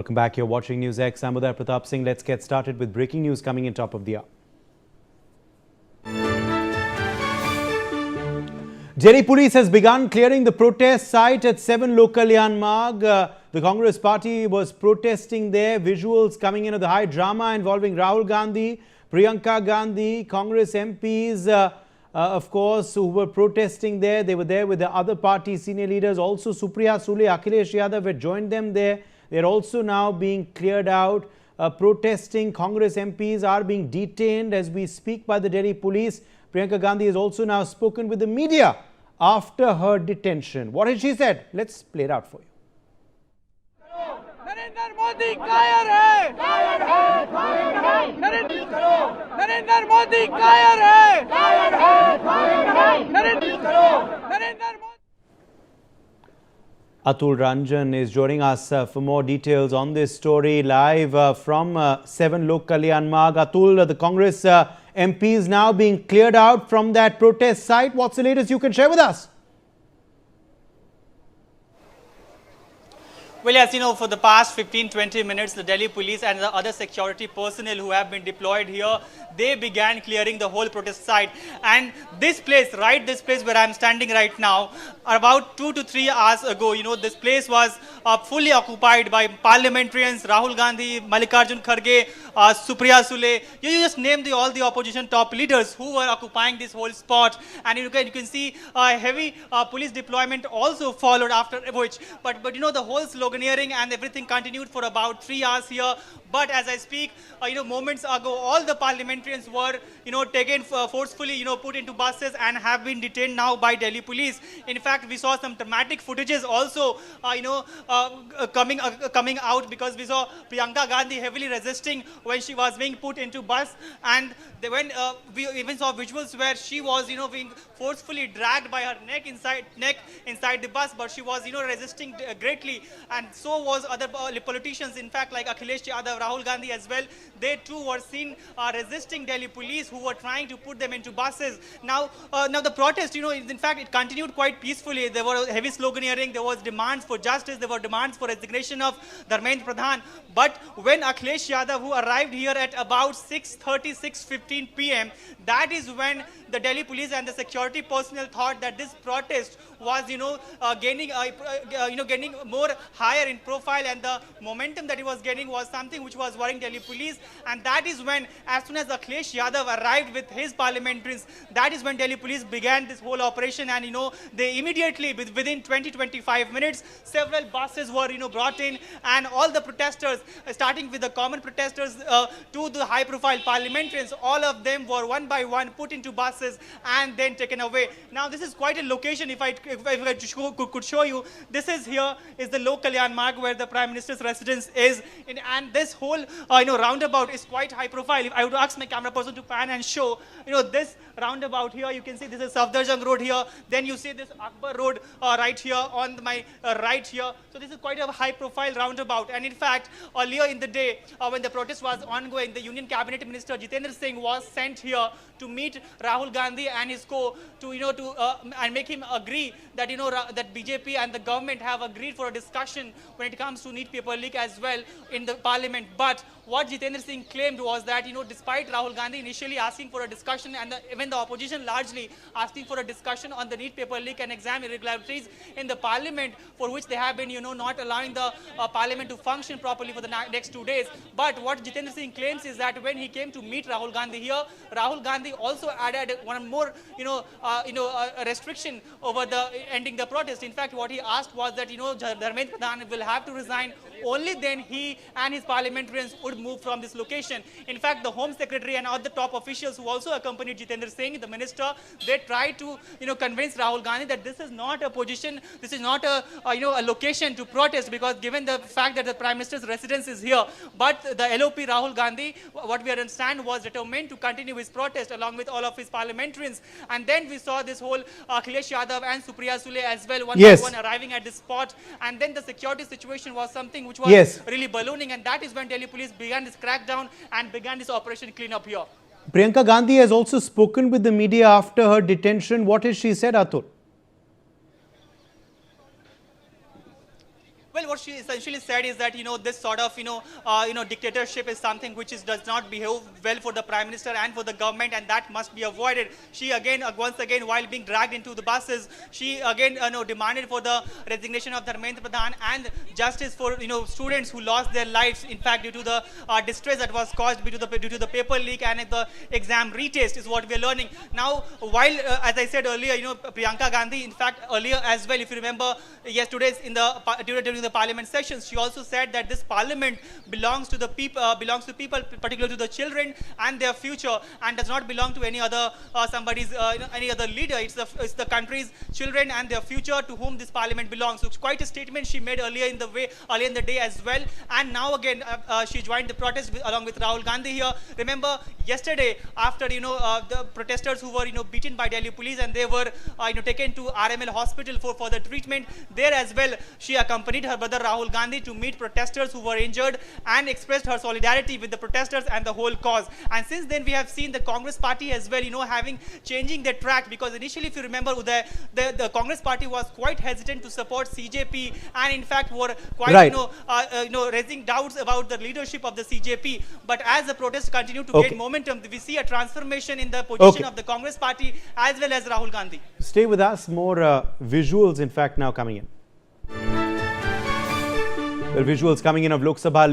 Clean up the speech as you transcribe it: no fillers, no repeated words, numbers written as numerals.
Welcome back. You're watching NewsX. I'm Uday Pratap Singh. Let's get started with breaking news coming in top of the hour. Delhi police has begun clearing the protest site at 7 Lokalyan Marg. The Congress party was protesting there. Visuals coming in of the high drama involving Rahul Gandhi, Priyanka Gandhi, Congress MPs, of course, who were protesting there. They were there with the other party senior leaders. Also, Supriya Sule, Akhilesh Yadav had joined them there. They're also now being cleared out. Protesting Congress MPs are being detained as we speak by the Delhi police. Priyanka Gandhi has also now spoken with the media after her detention. What has she said? Let's play it out for you. Narendra Modi कायर है, नरेंद्र मोदी कायर है, Narendra Modi. Atul Ranjan is joining us for more details on this story live from 7 Lokalyan Marg. Atul, the Congress MPs now being cleared out from that protest site. What's the latest you can share with us? Well, as you know, for the past 15-20 minutes, the Delhi police and the other security personnel who have been deployed here, they began clearing the whole protest site. And this place where I'm standing right now, about 2 to 3 hours ago, this place was fully occupied by parliamentarians, Rahul Gandhi, Mallikarjun Kharge, Supriya Sule. You just name all the opposition top leaders who were occupying this whole spot. And you can see heavy police deployment also followed after which. But the whole sloganeering and everything continued for about 3 hours here. But as I speak, moments ago, all the parliamentarians were, taken forcefully, put into buses and have been detained now by Delhi police. In fact, we saw some dramatic footages also, coming out because we saw Priyanka Gandhi heavily resisting when she was being put into bus, and we even saw visuals where she was, being forcefully dragged by her neck inside the bus, but she was, resisting greatly, and so was other politicians. In fact, like Akhilesh Yadav, Rahul Gandhi as well, they too were seen resisting Delhi police who were trying to put them into buses. Now the protest, in fact, it continued quite peacefully. There were heavy sloganeering, there was demands for justice, there were demands for resignation of Dharmendra Pradhan. But when Akhilesh Yadav, who arrived here at about 6:30, 6:15 p.m., that is when the Delhi police and the security personnel thought that this protest was, gaining more higher in profile, and the momentum that it was getting was something which was worrying Delhi police. And that is when, as soon as Akhilesh Yadav arrived with his parliamentarians, that is when Delhi police began this whole operation. And they immediately, within 20-25 minutes, several buses were brought in, and all the protesters, starting with the common protesters to the high-profile parliamentarians, all of them were one by one put into buses and then taken away. Now this is quite a location. If I could show you, this is here is the Lokalyan Marg where the Prime Minister's residence is, and this whole roundabout is quite high profile. If I would ask my camera person to pan and show, this roundabout here, you can see this is Safdarjung Road here. Then you see this Akbar Road right here on my right here. So this is quite a high profile roundabout. And in fact, earlier in the day, when the protest was ongoing, the Union Cabinet Minister Detained was sent here to meet Rahul Gandhi and his co to and make him agree that that BJP and the government have agreed for a discussion when it comes to NEET paper leak as well in the parliament. But what Jitendra Singh claimed was that despite Rahul Gandhi initially asking for a discussion, and even the opposition largely asking for a discussion on the NEET paper leak and exam irregularities in the parliament, for which they have been not allowing the parliament to function properly for the next 2 days. But what Jitendra Singh claims is that when he came to meet Rahul Gandhi here, Rahul Gandhi also added one more a restriction over the ending the protest. In fact, what he asked was that Dharmendra Pradhan will have to resign. Only then he and his parliamentarians would move from this location. In fact, the Home Secretary and other top officials who also accompanied Jitendra Singh, the minister, they tried to convince Rahul Gandhi that this is not a position, this is not a location to protest, because given the fact that the Prime Minister's residence is here. But the LOP Rahul Gandhi, what we understand, was determined to continue his protest along with all of his parliamentarians. And then we saw this whole Akhilesh Yadav and Supriya Sule as well, one by one arriving at this spot. And then the security situation was something which was really ballooning, and that is when Delhi police began this crackdown and began this operation cleanup here. Priyanka Gandhi has also spoken with the media after her detention. What has she said, Atul? Well, what she essentially said is that, this sort of, dictatorship is something which does not behave well for the Prime Minister and for the government, and that must be avoided. She once again, while being dragged into the buses, she again, demanded for the resignation of Dharmendra Pradhan and justice for, students who lost their lives, in fact, due to the distress that was caused due to the paper leak and the exam retest is what we are learning. Now, while, as I said earlier, Priyanka Gandhi, in fact, earlier as well, if you remember, yesterday's during the parliament sessions, she also said that this parliament belongs to people, particularly to the children and their future, and does not belong to any other any other leader. It's the country's children and their future to whom this parliament belongs. So it's quite a statement she made earlier in the day as well. And now again, she joined the protest along with Rahul Gandhi here. Remember, yesterday, after the protesters who were beaten by Delhi police and they were taken to RML hospital for further treatment, there as well she accompanied her brother Rahul Gandhi to meet protesters who were injured and expressed her solidarity with the protesters and the whole cause. And since then we have seen the Congress party as well changing their track, because initially, if you remember, Uday, the Congress party was quite hesitant to support CJP and in fact were quite raising doubts about the leadership of the CJP. But as the protests continue to gain momentum, we see a transformation in the position of the Congress party as well as Rahul Gandhi. Stay with us. More visuals, in fact, now coming in. Well, visuals coming in of Lok Sabha